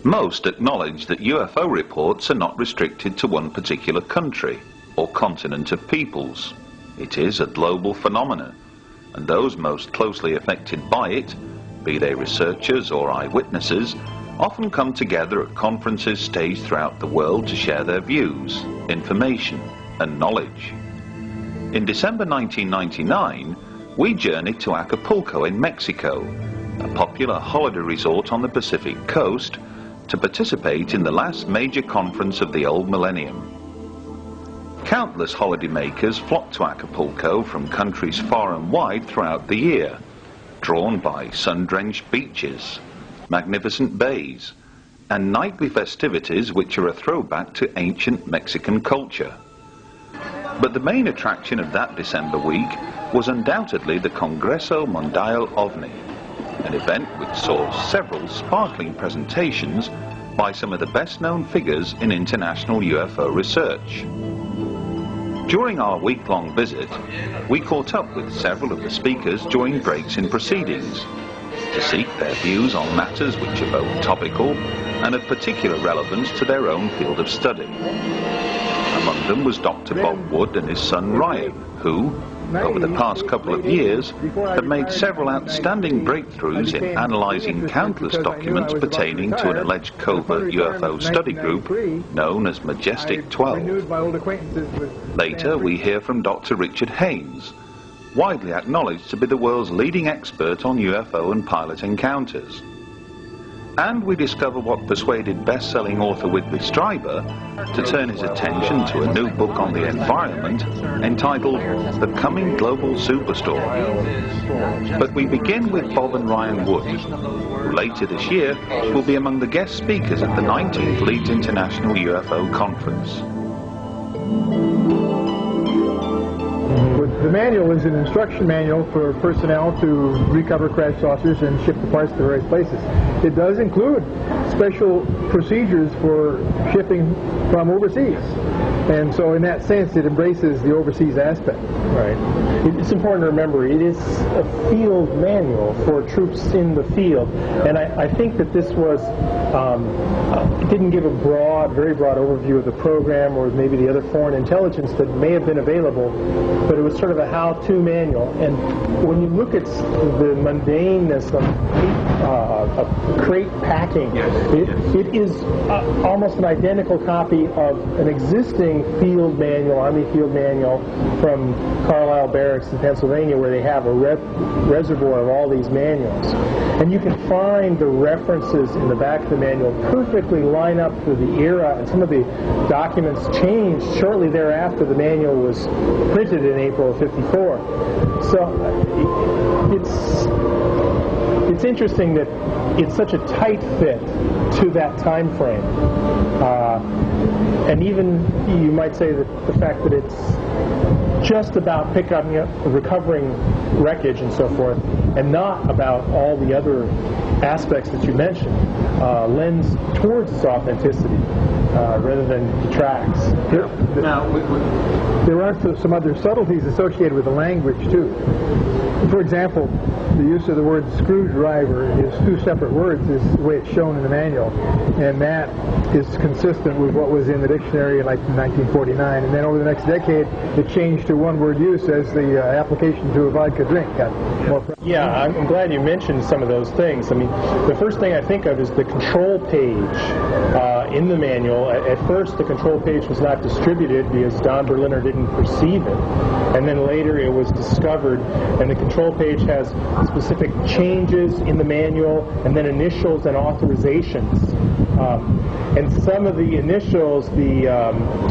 Most acknowledge that UFO reports are not restricted to one particular country or continent of peoples. It is a global phenomenon, and those most closely affected by it, be they researchers or eyewitnesses, often come together at conferences staged throughout the world to share their views, information and knowledge. In December 1999, we journeyed to Acapulco in Mexico, a popular holiday resort on the Pacific coast, to participate in the last major conference of the old millennium. Countless holidaymakers flock to Acapulco from countries far and wide throughout the year, drawn by sun-drenched beaches, magnificent bays, and nightly festivities which are a throwback to ancient Mexican culture. But the main attraction of that December week was undoubtedly the Congreso Mundial OVNI, an event which saw several sparkling presentations by some of the best-known figures in international UFO research. During our week-long visit, we caught up with several of the speakers during breaks in proceedings to seek their views on matters which are both topical and of particular relevance to their own field of study. Among them was Dr. Bob Wood and his son Ryan, who, over the past couple of years, have made several outstanding breakthroughs in analyzing countless documents pertaining to an alleged covert UFO study group known as Majestic 12. Later, we hear from Dr. Richard Haynes, widely acknowledged to be the world's leading expert on UFO and pilot encounters. And we discover what persuaded best-selling author Whitley Strieber to turn his attention to a new book on the environment entitled The Coming Global Superstorm. But we begin with Bob and Ryan Wood, who later this year will be among the guest speakers at the 19th Leeds International UFO Conference. The manual is an instruction manual for personnel to recover crash saucers and ship the parts to various places. It does include special procedures for shipping from overseas. And so in that sense, it embraces the overseas aspect. Right. It's important to remember, it is a field manual for troops in the field. And I think that this was, it didn't give a very broad overview of the program or maybe the other foreign intelligence that may have been available, but it was sort of a how-to manual. And when you look at the mundaneness of crate packing, it is almost an identical copy of an existing field manual, Army field manual from Carlisle Barracks in Pennsylvania, where they have a reservoir of all these manuals. And you can find the references in the back of the manual perfectly line up for the era, and some of the documents changed shortly thereafter the manual was printed in April of '54. So it's interesting that it's such a tight fit to that time frame. And even you might say that the fact that it's just about recovering wreckage and so forth, and not about all the other aspects that you mentioned, lends towards its authenticity rather than detracts. There are some other subtleties associated with the language too. For example, the use of the word screwdriver is two separate words, is the way it's shown in the manual, and that is consistent with what was in the dictionary like in 1949. And then over the next decade, it changed to one-word use as the application to a vodka drink got more. Yeah, I'm glad you mentioned some of those things. I mean, the first thing I think of is the control page in the manual. At first, the control page was not distributed because Don Berliner didn't perceive it, and then later it was discovered, and the control page has specific changes in the manual, and then initials and authorizations. And some of the initials, the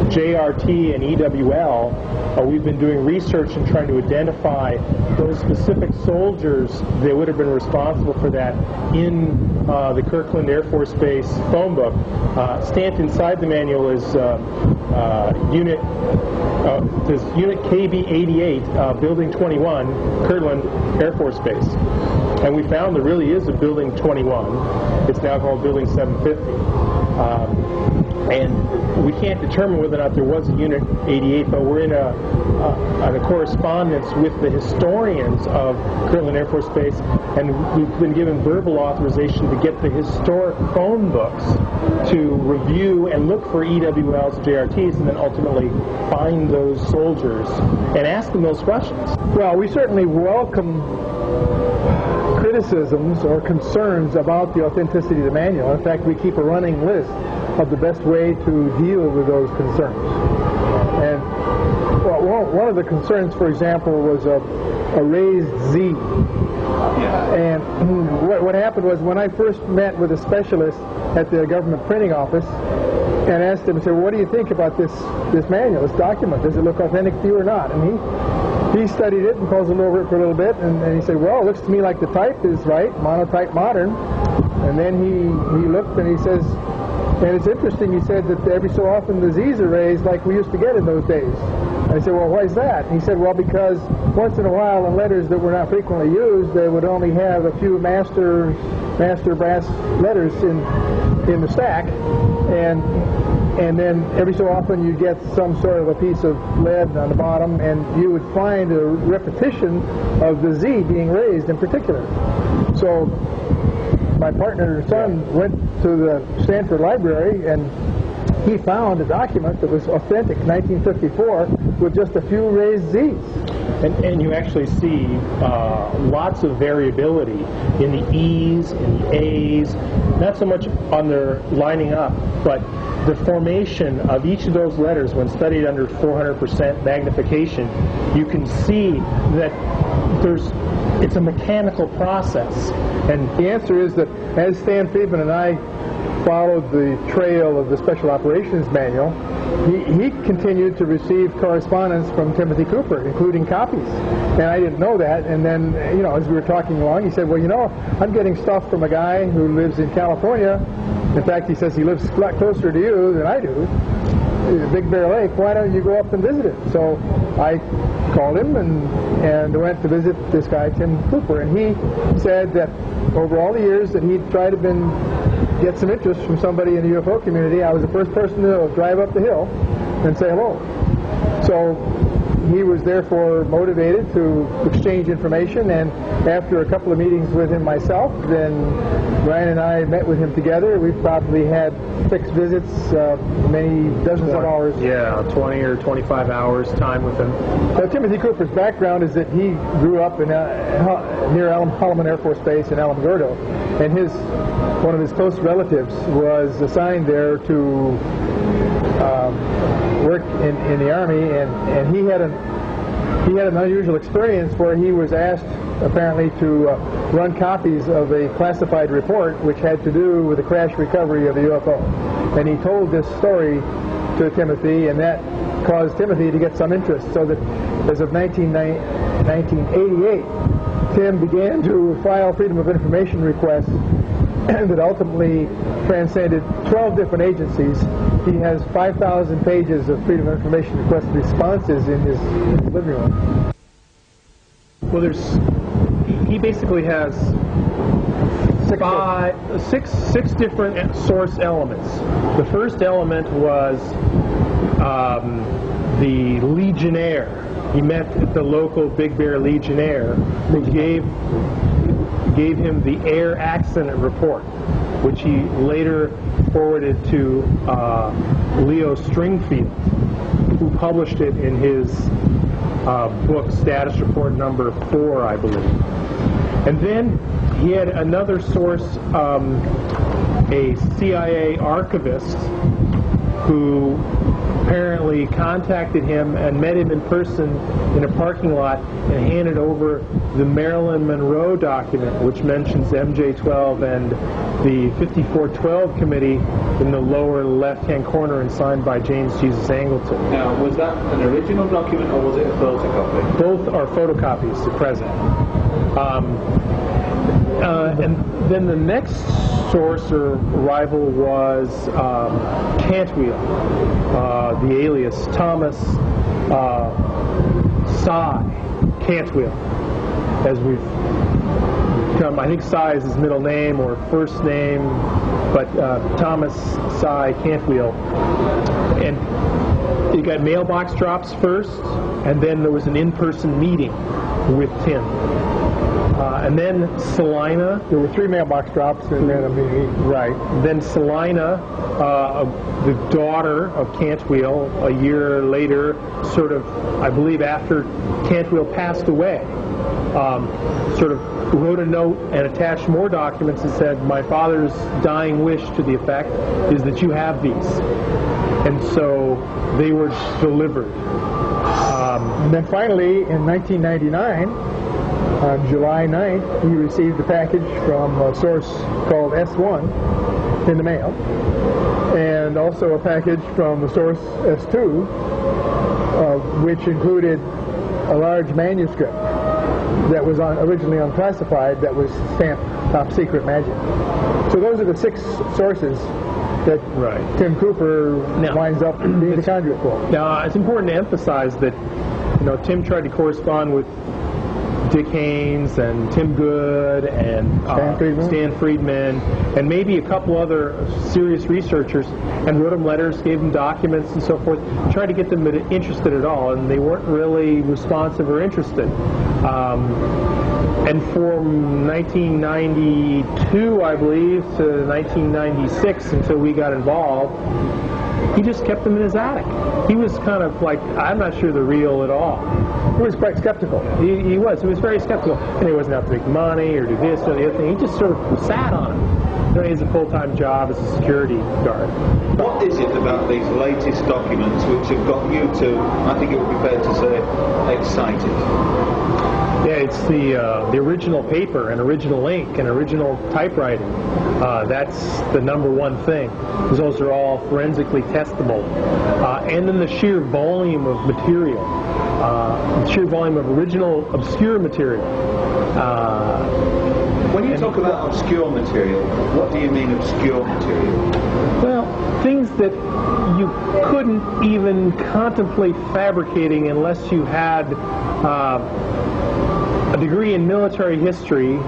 JRT and EWL, we've been doing research and trying to identify those specific soldiers that would have been responsible for that in the Kirkland Air Force Base phone book. Stamped inside the manual is Unit KB-88, Building 21, Kirtland Air Force Base. And we found there really is a Building 21. It's now called Building 750. And we can't determine whether or not there was a Unit 88, but we're in a correspondence with the historians of Kirtland Air Force Base, and we've been given verbal authorization to get the historic phone books to review and look for EWLs and JRTs, and then ultimately find those soldiers and ask them those questions. Well, we certainly welcome criticisms or concerns about the authenticity of the manual. In fact, we keep a running list of the best way to deal with those concerns. And well, one of the concerns, for example, was a raised Z. And what happened was, when I first met with a specialist at the government printing office and asked him, said, what do you think about this manual, this document? Does it look authentic to you or not? And he studied it and puzzled over it for a little bit, and he said, well, it looks to me like the type is right, monotype modern. And then he looked and he says, and it's interesting, he said that every so often the Z's are raised like we used to get in those days. And I said, well, why is that? And he said, well, because once in a while in letters that were not frequently used, they would only have a few master brass letters in the stack, and then every so often you get some sort of a piece of lead on the bottom, and you would find a repetition of the Z being raised in particular. So my partner's son went to the Stanford Library, and he found a document that was authentic, 1954, with just a few raised Z's. And you actually see lots of variability in the E's, in the A's, not so much on their lining up, but the formation of each of those letters when studied under 400% magnification. You can see that it's a mechanical process. And the answer is that as Stan Friedman and I followed the trail of the Special Operations Manual, he continued to receive correspondence from Timothy Cooper, including copies. And I didn't know that. And then, as we were talking along, he said, well, I'm getting stuff from a guy who lives in California. In fact, he says he lives a lot closer to you than I do, Big Bear Lake. Why don't you go up and visit him? So I called him and went to visit this guy, Tim Cooper. And he said that over all the years that he'd tried to get some interest from somebody in the UFO community, I was the first person to drive up the hill and say hello. So he was therefore motivated to exchange information, and after a couple of meetings with him myself, then Brian and I met with him together. We probably had 6 visits, many dozens of hours. Yeah, 20 or 25 hours time with him. So Timothy Cooper's background is that he grew up in near Holloman Air Force Base in Alamogordo, and one of his close relatives was assigned there to work in the Army, and he had an unusual experience where he was asked apparently to run copies of a classified report which had to do with the crash recovery of the UFO. And he told this story to Timothy, and that caused Timothy to get some interest, so that as of 1988, Tim began to file Freedom of Information requests that ultimately transcended 12 different agencies. He has 5,000 pages of Freedom of Information request responses in his living room. Well, he basically has six different source elements. The first element was the Legionnaire. He met at the local Big Bear Legionnaire, who gave him the air accident report, which he later forwarded to Leo Stringfield, who published it in his book, Status Report number 4, I believe. And then he had another source, a CIA archivist, who apparently contacted him and met him in person in a parking lot and handed over the Marilyn Monroe document, which mentions MJ-12 and the 5412 committee in the lower left-hand corner and signed by James Jesus Angleton. Now, was that an original document or was it a photocopy? Both are photocopies at present. And then the next source or rival was Cantwheel, the alias Thomas Cy Cantwheel, as we've I think Sy is his middle name or first name, but Thomas Sy Cantwell. And you got mailbox drops first, and then there was an in-person meeting with Tim. And then Salina. There were 3 mailbox drops and then a meeting. Right. Then Salina, the daughter of Cantwell, a year later, sort of, I believe after Cantwell passed away, sort of wrote a note and attached more documents and said, my father's dying wish to the effect is that you have these. And so they were delivered. And then finally, in 1999, on July 9th, we received a package from a source called S1 in the mail, and also a package from the source S2, which included a large manuscript that was originally unclassified that was stamped Top Secret Magic. So those are the 6 sources that Tim Cooper winds up being the conduit for. Now, it's important to emphasize that Tim tried to correspond with Dick Haynes and Tim Good and Stan Friedman and maybe a couple other serious researchers, and wrote them letters, gave them documents and so forth, tried to get them interested at all, and they weren't really responsive or interested. And from 1992, I believe, to 1996, until we got involved, he just kept them in his attic. He was kind of like, I'm not sure they're real at all. He was quite skeptical. He was very skeptical. And he wasn't out to make money or do this or the other thing. He just sort of sat on it. He has a full-time job as a security guard. What is it about these latest documents which have got you to, I think it would be fair to say, excited? Yeah, it's the original paper and original ink and original typewriting. That's the number one thing. Those are all forensically testable. And then the sheer volume of material, the sheer volume of original obscure material. When you talk about obscure material, what do you mean obscure material? Well, things that you couldn't even contemplate fabricating unless you had a degree in military history,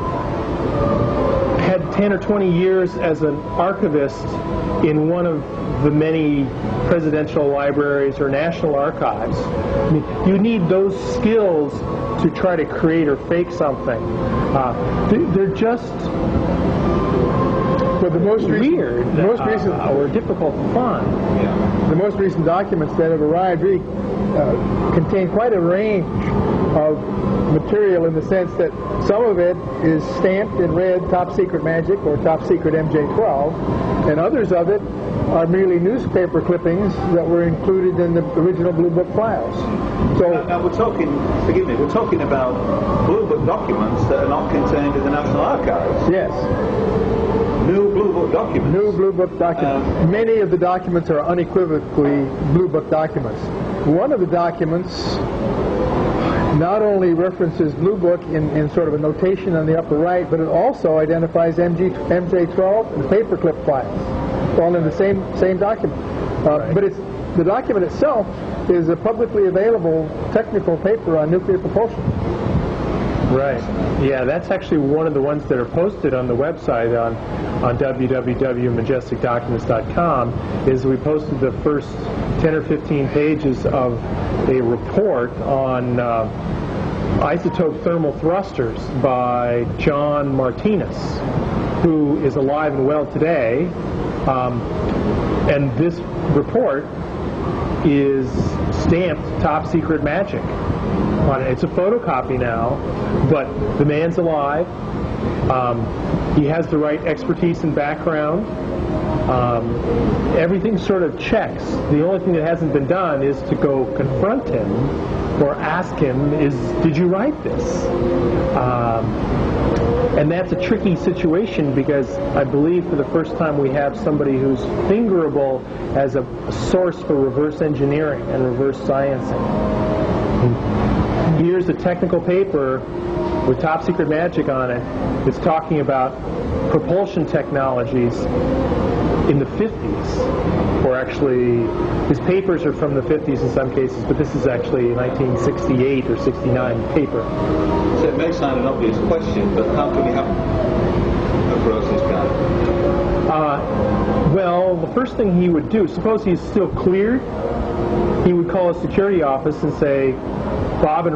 had 10 or 20 years as an archivist in one of the many presidential libraries or national archives. I mean, you need those skills to try to create or fake something. They're just the most weird recent or difficult to find. Yeah. The most recent documents that have arrived really contain quite a range of material, in the sense that some of it is stamped in red Top Secret Magic or Top Secret MJ12, and others of it are merely newspaper clippings that were included in the original Blue Book files. So now we're talking, forgive me, we're talking about Blue Book documents that are not contained in the National Archives. Yes. New Blue Book documents. New Blue Book documents. Many of the documents are unequivocally Blue Book documents. One of the documents not only references Blue Book in sort of a notation on the upper right, but it also identifies MJ12 and paperclip files, all in the same document. But the document itself is a publicly available technical paper on nuclear propulsion. Right. Yeah, that's actually one of the ones that are posted on the website on www.majesticdocuments.com. Is we posted the first 10 or 15 pages of a report on isotope thermal thrusters by John Martinez, who is alive and well today. And this report is stamped Top Secret Magic on it. It's a photocopy now, but the man's alive. He has the right expertise and background. Everything sort of checks. The only thing that hasn't been done is to go confront him or ask him, did you write this? And that's a tricky situation, because I believe for the first time we have somebody who's fingerable as a source for reverse engineering and reverse sciencing. Here's a technical paper with Top Secret Magic on it. It's talking about propulsion technologies in the 50s, or actually his papers are from the 50s in some cases, but this is actually 1968 or 69 paper. So it may sound an obvious question, but how can we have a process guy? Well, the first thing he would do, suppose he's still cleared, he would call a security office and say, Bob and